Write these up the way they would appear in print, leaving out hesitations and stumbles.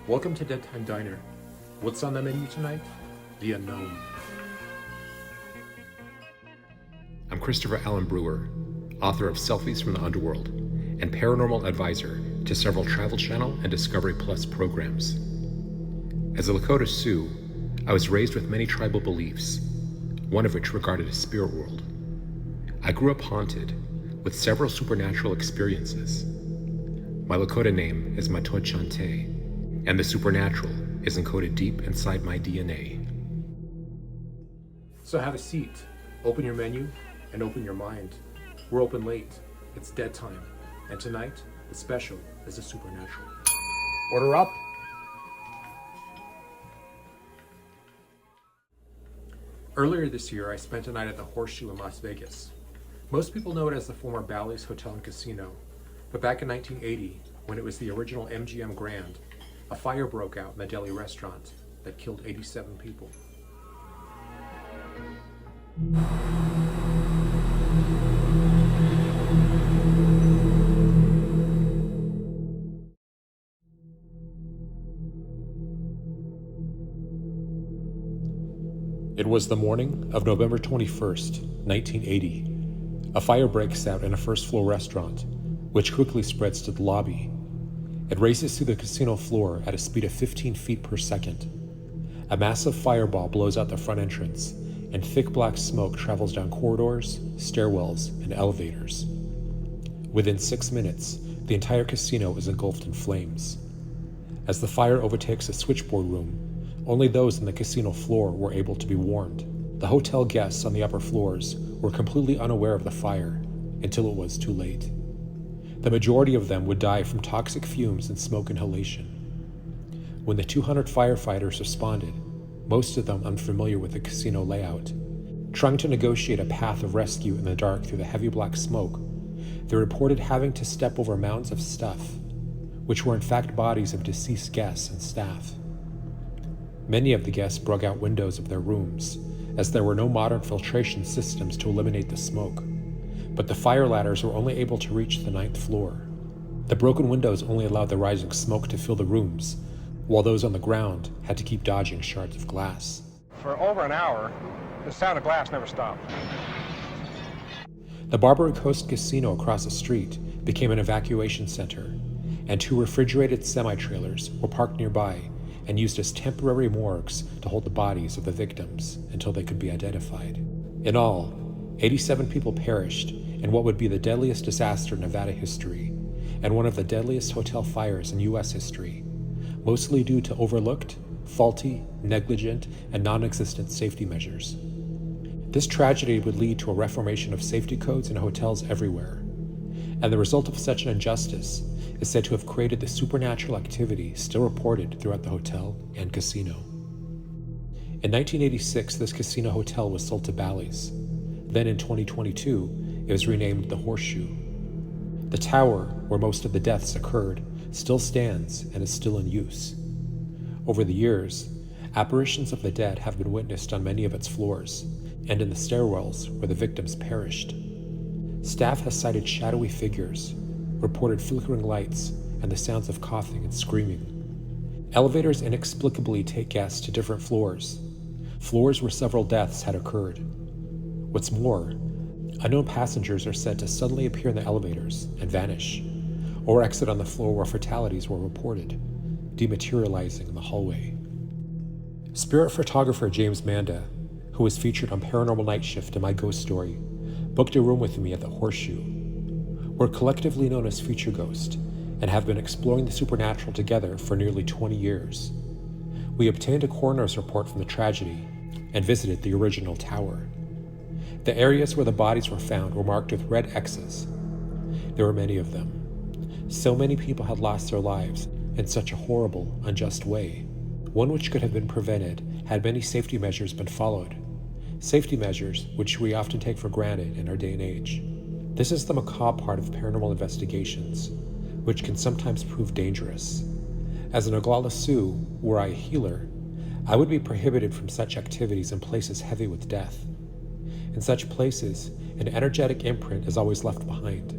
Welcome to DEADTIME DINER. What's on the menu tonight? The unknown. I'm Christopher Allen Brewer, author of Selfies from the Underworld and paranormal advisor to several Travel Channel and Discovery Plus programs. As a Lakota Sioux, I was raised with many tribal beliefs, one of which regarded a spirit world. I grew up haunted with several supernatural experiences. My Lakota name is Matod Chante, and the supernatural is encoded deep inside my DNA. So have a seat, open your menu, and open your mind. We're open late. It's dead time. And tonight, the special is the supernatural. Order up. Earlier this year, I spent a night at the Horseshoe in Las Vegas. Most people know it as the former Bally's Hotel and Casino, but back in 1980, when it was the original MGM Grand, a fire broke out in the deli restaurant that killed 87 people. It was the morning of November 21st, 1980. A fire breaks out in a first-floor restaurant, which quickly spreads to the lobby. It races through the casino floor at a speed of 15 feet per second. A massive fireball blows out the front entrance, and thick black smoke travels down corridors, stairwells, and elevators. Within 6 minutes, the entire casino is engulfed in flames. As the fire overtakes the switchboard room, only those on the casino floor were able to be warned. The hotel guests on the upper floors were completely unaware of the fire until it was too late. The majority of them would die from toxic fumes and smoke inhalation. When the 200 firefighters responded, most of them unfamiliar with the casino layout, trying to negotiate a path of rescue in the dark through the heavy black smoke, they reported having to step over mounds of stuff, which were in fact bodies of deceased guests and staff. Many of the guests broke out windows of their rooms, as there were no modern filtration systems to eliminate the smoke, but the fire ladders were only able to reach the 9th floor. The broken windows only allowed the rising smoke to fill the rooms, while those on the ground had to keep dodging shards of glass. For over an hour, the sound of glass never stopped. The Barbary Coast Casino across the street became an evacuation center, and 2 refrigerated semi-trailers were parked nearby and used as temporary morgues to hold the bodies of the victims until they could be identified. In all, 87 people perished in what would be the deadliest disaster in Nevada history, and one of the deadliest hotel fires in U.S. history, mostly due to overlooked, faulty, negligent, and non-existent safety measures. This tragedy would lead to a reformation of safety codes in hotels everywhere, and the result of such an injustice is said to have created the supernatural activity still reported throughout the hotel and casino. In 1986, this casino hotel was sold to Bally's. Then in 2022, it was renamed the Horseshoe. The tower, where most of the deaths occurred, still stands and is still in use. Over the years, apparitions of the dead have been witnessed on many of its floors and in the stairwells where the victims perished. Staff has cited shadowy figures, reported flickering lights, and the sounds of coughing and screaming. Elevators inexplicably take guests to different floors where several deaths had occurred. What's more, unknown passengers are said to suddenly appear in the elevators and vanish, or exit on the floor where fatalities were reported, dematerializing in the hallway. Spirit photographer James Manda, who was featured on Paranormal Night Shift in My Ghost Story, booked a room with me at the Horseshoe. We're collectively known as Future Ghost and have been exploring the supernatural together for nearly 20 years. We obtained a coroner's report from the tragedy and visited the original tower. The areas where the bodies were found were marked with red X's. There were many of them. So many people had lost their lives in such a horrible, unjust way, one which could have been prevented had many safety measures been followed. Safety measures which we often take for granted in our day and age. This is the macabre part of paranormal investigations, which can sometimes prove dangerous. As an Oglala Sioux, were I a healer, I would be prohibited from such activities in places heavy with death. In such places, an energetic imprint is always left behind,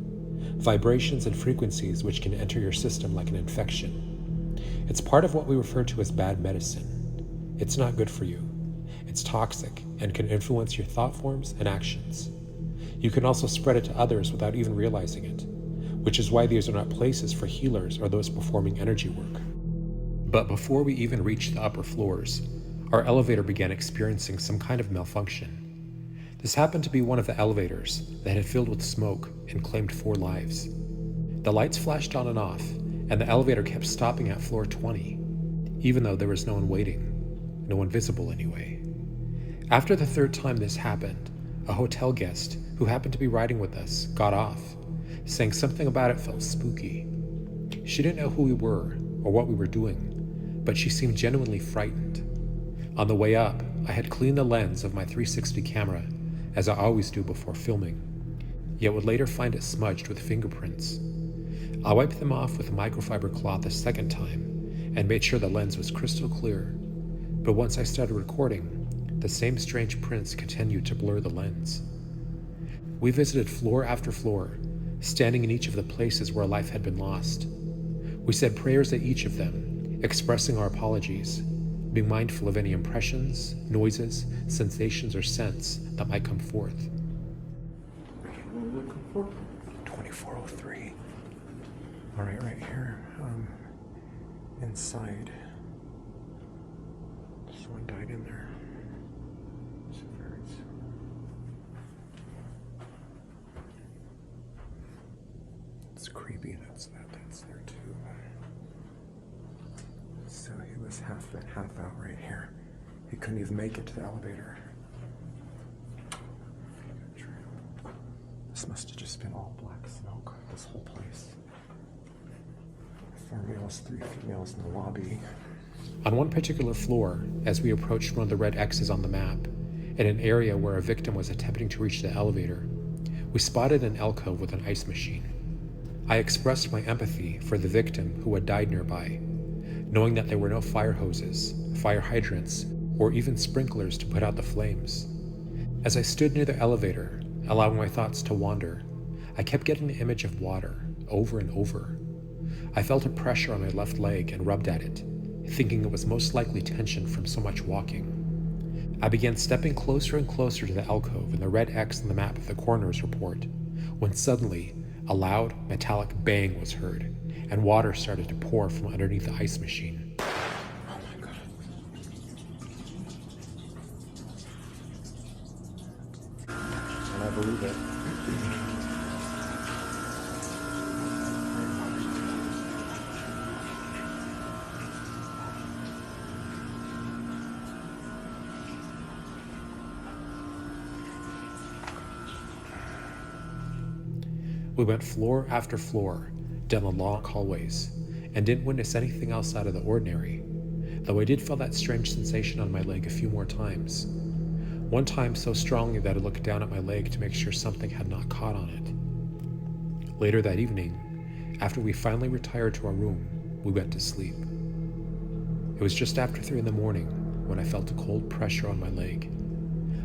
vibrations and frequencies which can enter your system like an infection. It's part of what we refer to as bad medicine. It's not good for you. It's toxic and can influence your thought forms and actions. You can also spread it to others without even realizing it, which is why these are not places for healers or those performing energy work. But before we even reached the upper floors, our elevator began experiencing some kind of malfunction. This happened to be one of the elevators that had filled with smoke and claimed 4 lives. The lights flashed on and off, and the elevator kept stopping at floor 20, even though there was no one waiting, no one visible anyway. After the 3rd time this happened, a hotel guest who happened to be riding with us got off, saying something about it felt spooky. She didn't know who we were or what we were doing, but she seemed genuinely frightened. On the way up, I had cleaned the lens of my 360 camera, as I always do before filming, yet would later find it smudged with fingerprints. I wiped them off with a microfiber cloth a 2nd time and made sure the lens was crystal clear, but once I started recording, the same strange prints continued to blur the lens. We visited floor after floor, standing in each of the places where life had been lost. We said prayers at each of them, expressing our apologies, being mindful of any impressions, noises, sensations, or scents that might come forth. 2403. All right here. Inside. Someone died in there. It's creepy. That's there too. So he was half in, half out right here. He couldn't even make it to the elevator. This must have just been all black smoke, this whole place. 4 males, 3 females in the lobby. On one particular floor, as we approached one of the red X's on the map, in an area where a victim was attempting to reach the elevator, we spotted an alcove with an ice machine. I expressed my empathy for the victim who had died nearby, knowing that there were no fire hoses, fire hydrants, or even sprinklers to put out the flames. As I stood near the elevator, allowing my thoughts to wander, I kept getting the image of water over and over. I felt a pressure on my left leg and rubbed at it, thinking it was most likely tension from so much walking. I began stepping closer and closer to the alcove and the red X on the map of the coroner's report, when suddenly a loud, metallic bang was heard, and water started to pour from underneath the ice machine. Oh my God. And I believe it. We went floor after floor, down the long hallways, and didn't witness anything else out of the ordinary, though I did feel that strange sensation on my leg a few more times. One time so strongly that I looked down at my leg to make sure something had not caught on it. Later that evening, after we finally retired to our room, we went to sleep. It was just after 3 a.m. when I felt a cold pressure on my leg.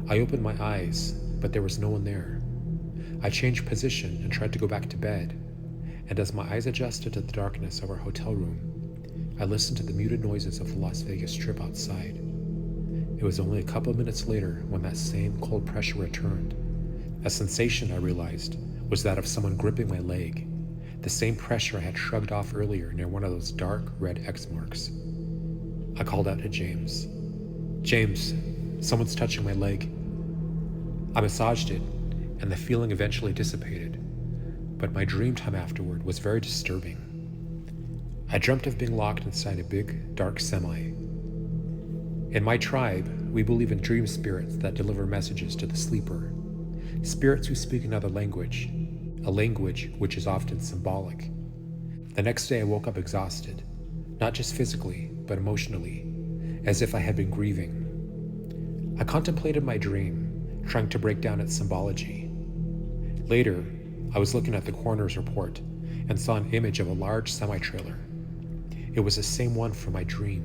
I opened my eyes, but there was no one there. I changed position and tried to go back to bed, and as my eyes adjusted to the darkness of our hotel room, I listened to the muted noises of the Las Vegas Strip outside. It was only a couple of minutes later when that same cold pressure returned. A sensation, I realized, was that of someone gripping my leg, the same pressure I had shrugged off earlier near one of those dark red X marks. I called out to James. "James, someone's touching my leg." I massaged it, and the feeling eventually dissipated, but my dream time afterward was very disturbing. I dreamt of being locked inside a big, dark semi. In my tribe, we believe in dream spirits that deliver messages to the sleeper, spirits who speak another language, a language which is often symbolic. The next day I woke up exhausted, not just physically, but emotionally, as if I had been grieving. I contemplated my dream, trying to break down its symbology. Later, I was looking at the coroner's report and saw an image of a large semi-trailer. It was the same one from my dream.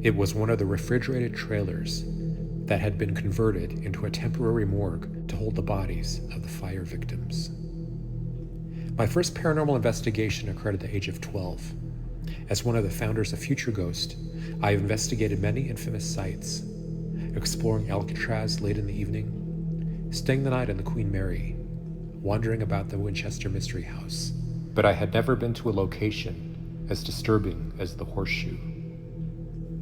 It was one of the refrigerated trailers that had been converted into a temporary morgue to hold the bodies of the fire victims. My first paranormal investigation occurred at the age of 12. As one of the founders of Future Ghost, I have investigated many infamous sites, exploring Alcatraz late in the evening, staying the night in the Queen Mary, wandering about the Winchester Mystery House. But I had never been to a location as disturbing as the Horseshoe.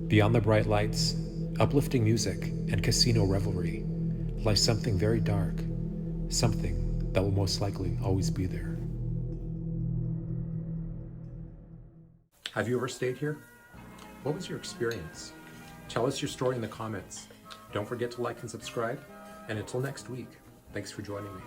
Beyond the bright lights, uplifting music, and casino revelry lies something very dark, something that will most likely always be there. Have you ever stayed here? What was your experience? Tell us your story in the comments. Don't forget to like and subscribe. And until next week, thanks for joining me.